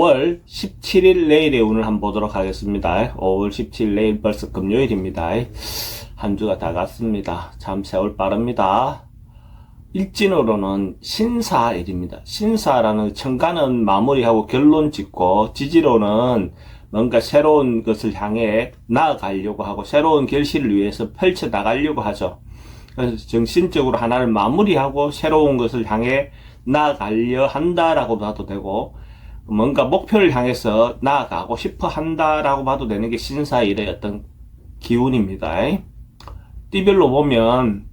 5월 17일 내일의 운을 한번 보도록 하겠습니다. 5월 17일 내일 벌써 금요일입니다. 한 주가 다 갔습니다. 참 세월 빠릅니다. 일진으로는 신사일입니다. 신사라는 천간은 마무리하고 결론 짓고, 지지로는 뭔가 새로운 것을 향해 나아가려고 하고 새로운 결실을 위해서 펼쳐 나가려고 하죠. 그래서 정신적으로 하나를 마무리하고 새로운 것을 향해 나아가려 한다라고 봐도 되고, 뭔가 목표를 향해서 나아가고 싶어 한다라고 봐도 되는 게 신사일의 어떤 기운입니다. 띠별로 보면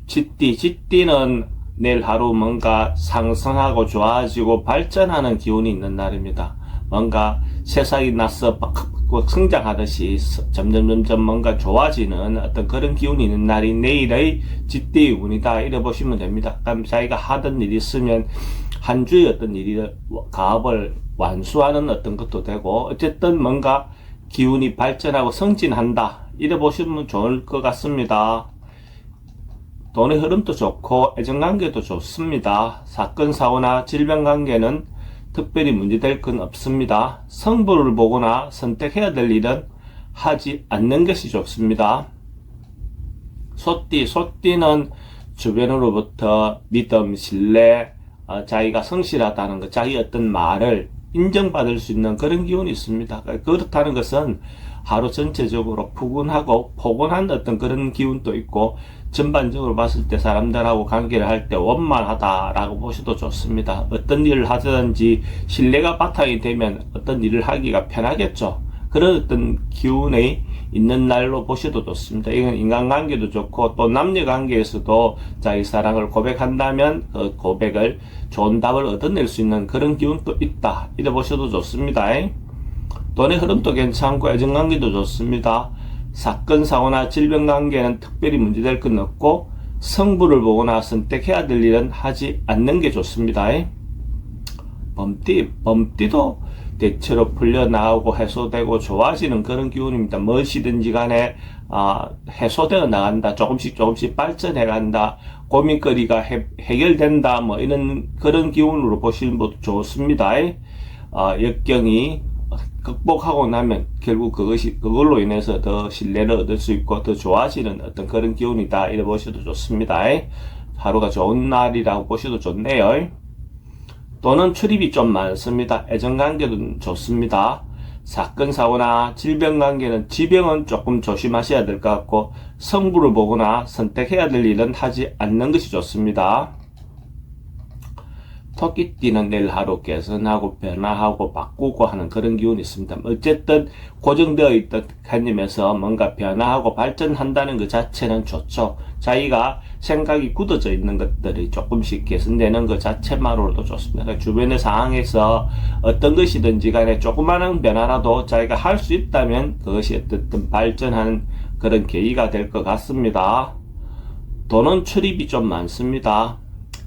쥐띠는 내일 하루 뭔가 상승하고 좋아지고 발전하는 기운이 있는 날입니다. 뭔가 새싹이 나서 성장하듯이 점점 뭔가 좋아지는 어떤 그런 기운이 있는 날이 내일의 쥐띠의 운이다, 이래 보시면 됩니다. 그럼 자기가 하던 일이 있으면 한 주의 어떤 일이 가업을 완수하는 어떤 것도 되고, 어쨌든 뭔가 기운이 발전하고 성진한다, 이래 보시면 좋을 것 같습니다. 돈의 흐름도 좋고 애정관계도 좋습니다. 사건 사고나 질병 관계는 특별히 문제될 건 없습니다. 성부를 보거나 선택해야 될 일은 하지 않는 것이 좋습니다. 소띠는 주변으로부터 믿음, 신뢰, 자기가 성실하다는 것, 자기 어떤 말을 인정받을 수 있는 그런 기운이 있습니다. 그렇다는 것은 하루 전체적으로 푸근하고 포근한 어떤 그런 기운도 있고, 전반적으로 봤을 때 사람들하고 관계를 할 때 원만하다라고 보셔도 좋습니다. 어떤 일을 하든지 신뢰가 바탕이 되면 어떤 일을 하기가 편하겠죠. 그런 어떤 기운이 있는 날로 보셔도 좋습니다. 이건 인간관계도 좋고, 또 남녀관계에서도 자기 사랑을 고백한다면 그 고백을 좋은 답을 얻어낼 수 있는 그런 기운도 있다, 이래 보셔도 좋습니다. 돈의 흐름도 괜찮고 애정관계도 좋습니다. 사건 사고나 질병 관계는 특별히 문제될 건 없고, 성부를 보거나 선택해야 될 일은 하지 않는 게 좋습니다. 범띠도 대체로 풀려나오고 해소되고 좋아지는 그런 기운입니다. 무엇이든지 간에 해소되어 나간다, 조금씩 발전해 간다, 고민거리가 해결된다, 뭐 이런 그런 기운으로 보시는 것도 좋습니다. 역경이 극복하고 나면 결국 그걸로 인해서 더 신뢰를 얻을 수 있고 더 좋아지는 어떤 그런 기운이다, 이래 보셔도 좋습니다. 하루가 좋은 날이라고 보셔도 좋네요. 또는 출입이 좀 많습니다. 애정관계도 좋습니다. 사건 사고나 질병 관계는 지병은 조금 조심하셔야 될 것 같고, 성부를 보거나 선택해야 될 일은 하지 않는 것이 좋습니다. 토끼띠는 내일 하루 개선하고 변화하고 바꾸고 하는 그런 기운이 있습니다. 어쨌든 고정되어 있던 개념에서 뭔가 변화하고 발전한다는 것 자체는 좋죠. 자기가 생각이 굳어져 있는 것들이 조금씩 개선되는 것 자체만으로도 좋습니다. 그러니까 주변의 상황에서 어떤 것이든지 간에 조그마한 변화라도 자기가 할 수 있다면 그것이 어쨌든 발전하는 그런 계기가 될 것 같습니다. 돈은 출입이 좀 많습니다.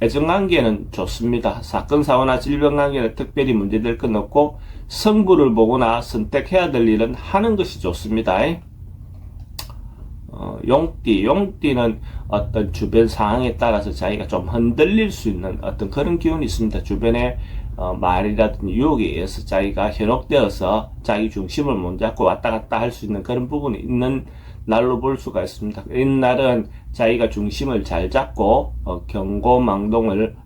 애정관계는 좋습니다. 사건 사고나 질병 관계는 특별히 문제될 건 없고, 성부를 보거나 선택해야 될 일은 하는 것이 좋습니다. 용띠는 어떤 주변 상황에 따라서 자기가 좀 흔들릴 수 있는 어떤 그런 기운이 있습니다. 주변의 말이라든지 유혹에 의해서 자기가 현혹되어서 자기 중심을 못 잡고 왔다 갔다 할 수 있는 그런 부분이 있는 날로 볼 수가 있습니다. 이날은 자기가 중심을 잘 잡고 경고망동을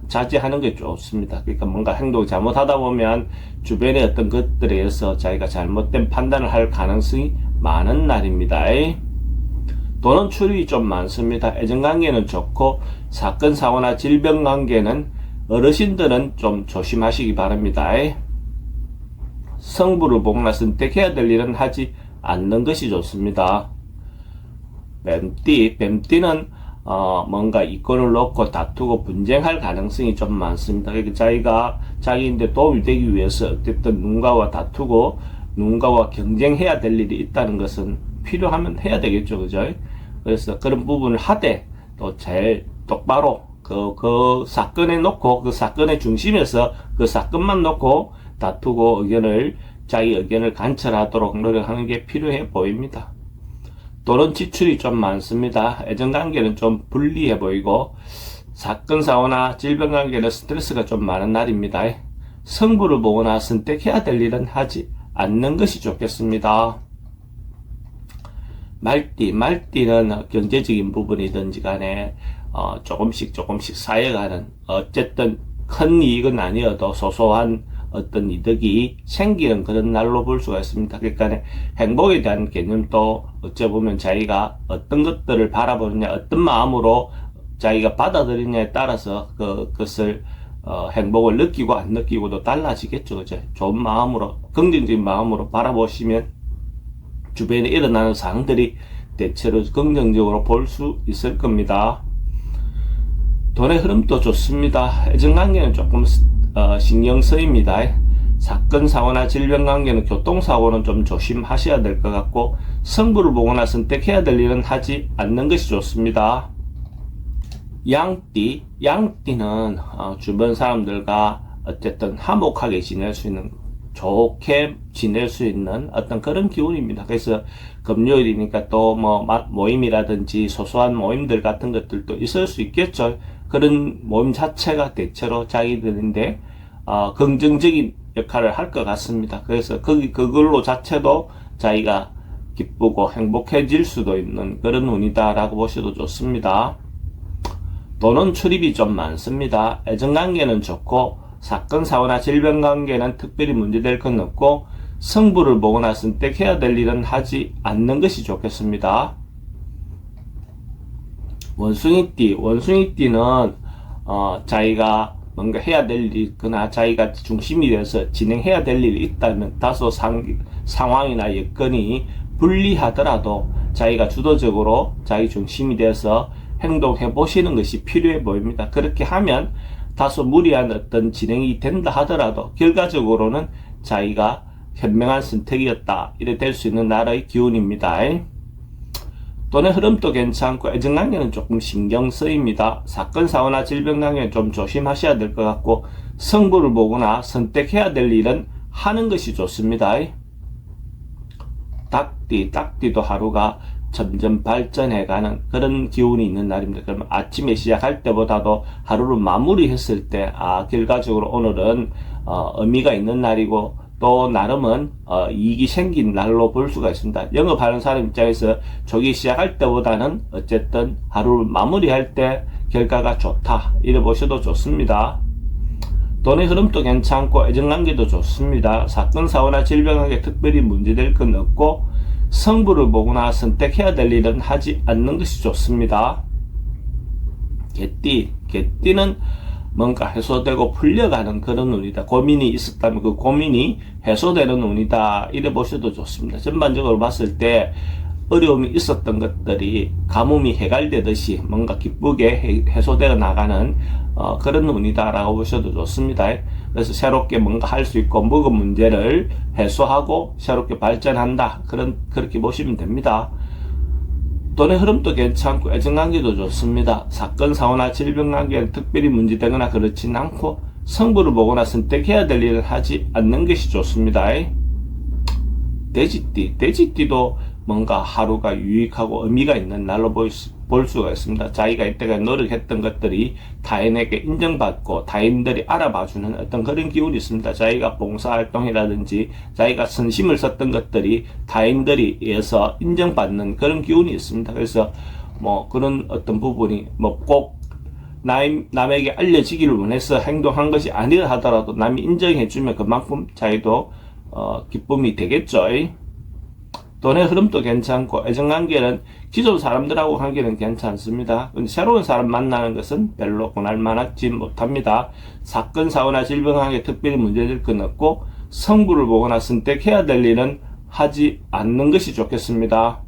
자제하는 게 좋습니다. 그러니까 뭔가 행동을 잘못하다 보면 주변의 어떤 것들에 의해서 자기가 잘못된 판단을 할 가능성이 많은 날입니다. 돈은 출입이 좀 많습니다. 애정관계는 좋고, 사건 사고나 질병 관계는 어르신들은 좀 조심하시기 바랍니다. 성부를 보거나 선택해야 될 일은 하지 않는 것이 좋습니다. 뱀띠는 뭔가 이권을 놓고 다투고 분쟁할 가능성이 좀 많습니다. 그러니까 자기가 자기인데 도움이 되기 위해서 어쨌든 누군가와 다투고 누군가와 경쟁해야 될 일이 있다는 것은 필요하면 해야 되겠죠, 그죠? 그래서 그런 부분을 하되 또 제일 똑바로 그 사건에 놓고, 그 사건의 중심에서 그 사건만 놓고 다투고 자기 의견을 관철하도록 노력하는 게 필요해 보입니다. 또는 지출이 좀 많습니다. 애정관계는 좀 불리해 보이고, 사건 사고나 질병 관계는 스트레스가 좀 많은 날입니다. 성부를 보거나 선택해야 될 일은 하지 않는 것이 좋겠습니다. 말띠는 경제적인 부분이든지 간에 조금씩 쌓여가는, 어쨌든 큰 이익은 아니어도 소소한 어떤 이득이 생기는 그런 날로 볼 수가 있습니다. 그러니까 행복에 대한 개념도 어째 보면 자기가 어떤 것들을 바라보느냐, 어떤 마음으로 자기가 받아들이냐에 따라서 그것을 행복을 느끼고 안 느끼고도 달라지겠죠. 그죠? 좋은 마음으로, 긍정적인 마음으로 바라보시면 주변에 일어나는 상황들이 대체로 긍정적으로 볼 수 있을 겁니다. 돈의 흐름도 좋습니다. 애정관계는 조금 신경 쓰입니다. 사건, 사고나 질병 관계는 교통사고는 좀 조심하셔야 될 것 같고, 성부를 보거나 선택해야 될 일은 하지 않는 것이 좋습니다. 양띠는 주변 사람들과 어쨌든 화목하게 지낼 수 있는, 좋게 지낼 수 있는 어떤 그런 기운입니다. 그래서 금요일이니까 또 모임이라든지 소소한 모임들 같은 것들도 있을 수 있겠죠. 그런 모임 자체가 대체로 자기들인데 긍정적인 역할을 할 것 같습니다. 그래서 그걸로 자체도 자기가 기쁘고 행복해질 수도 있는 그런 운이다라고 보셔도 좋습니다. 돈은 출입이 좀 많습니다. 애정관계는 좋고, 사건, 사고나 질병 관계는 특별히 문제될 건 없고, 성부를 보거나 선택해야 될 일은 하지 않는 것이 좋겠습니다. 원숭이띠는 자기가 뭔가 해야 될 일이 있거나 자기가 중심이 돼서 진행해야 될 일이 있다면 다소 상황이나 여건이 불리하더라도 자기가 주도적으로 자기 중심이 돼서 행동해 보시는 것이 필요해 보입니다. 그렇게 하면 다소 무리한 어떤 진행이 된다 하더라도 결과적으로는 자기가 현명한 선택이었다, 이래 될 수 있는 나라의 기운입니다. 돈의 흐름도 괜찮고 애정관계는 조금 신경 쓰입니다. 사건, 사고나 질병 관계는 좀 조심하셔야 될 것 같고, 성부를 보거나 선택해야 될 일은 하는 것이 좋습니다. 닭띠도 하루가 점점 발전해가는 그런 기운이 있는 날입니다. 그러면 아침에 시작할 때보다도 하루를 마무리했을 때 결과적으로 오늘은 의미가 있는 날이고 또 나름은 이익이 생긴 날로 볼 수가 있습니다. 영업하는 사람 입장에서 저기 시작할 때보다는 어쨌든 하루를 마무리할 때 결과가 좋다, 이래 보셔도 좋습니다. 돈의 흐름도 괜찮고 애정관계도 좋습니다. 사건, 사고나 질병 관계 특별히 문제될 건 없고, 성부를 보거나 선택해야 될 일은 하지 않는 것이 좋습니다. 개띠는 뭔가 해소되고 풀려가는 그런 운이다. 고민이 있었다면 그 고민이 해소되는 운이다, 이래 보셔도 좋습니다. 전반적으로 봤을 때 어려움이 있었던 것들이 가뭄이 해갈되듯이 뭔가 기쁘게 해소되어 나가는 그런 운이다라고 보셔도 좋습니다. 그래서 새롭게 뭔가 할 수 있고 묵은 문제를 해소하고 새롭게 발전한다, 그렇게 보시면 됩니다. 돈의 흐름도 괜찮고 애정관계도 좋습니다. 사건, 사고나 질병 관계는 특별히 문제되거나 그렇진 않고, 성부를 보거나 선택해야 될 일을 하지 않는 것이 좋습니다. 돼지띠도 뭔가 하루가 유익하고 의미가 있는 날로 볼 수가 있습니다. 자기가 이때까지 노력했던 것들이 타인에게 인정받고 타인들이 알아봐주는 어떤 그런 기운이 있습니다. 자기가 봉사활동이라든지 자기가 선심을 썼던 것들이 타인들이 의해서 인정받는 그런 기운이 있습니다. 그래서 그런 어떤 부분이 꼭 남에게 알려지기를 원해서 행동한 것이 아니라 하더라도 남이 인정해주면 그만큼 자기도 기쁨이 되겠죠. 돈의 흐름도 괜찮고 애정관계는 기존 사람들하고 관계는 괜찮습니다. 근데 새로운 사람 만나는 것은 별로 권할만하지 못합니다. 사건, 사고나 질병 관계 특별히 문제될 건 없고, 성부를 보거나 선택해야 될 일은 하지 않는 것이 좋겠습니다.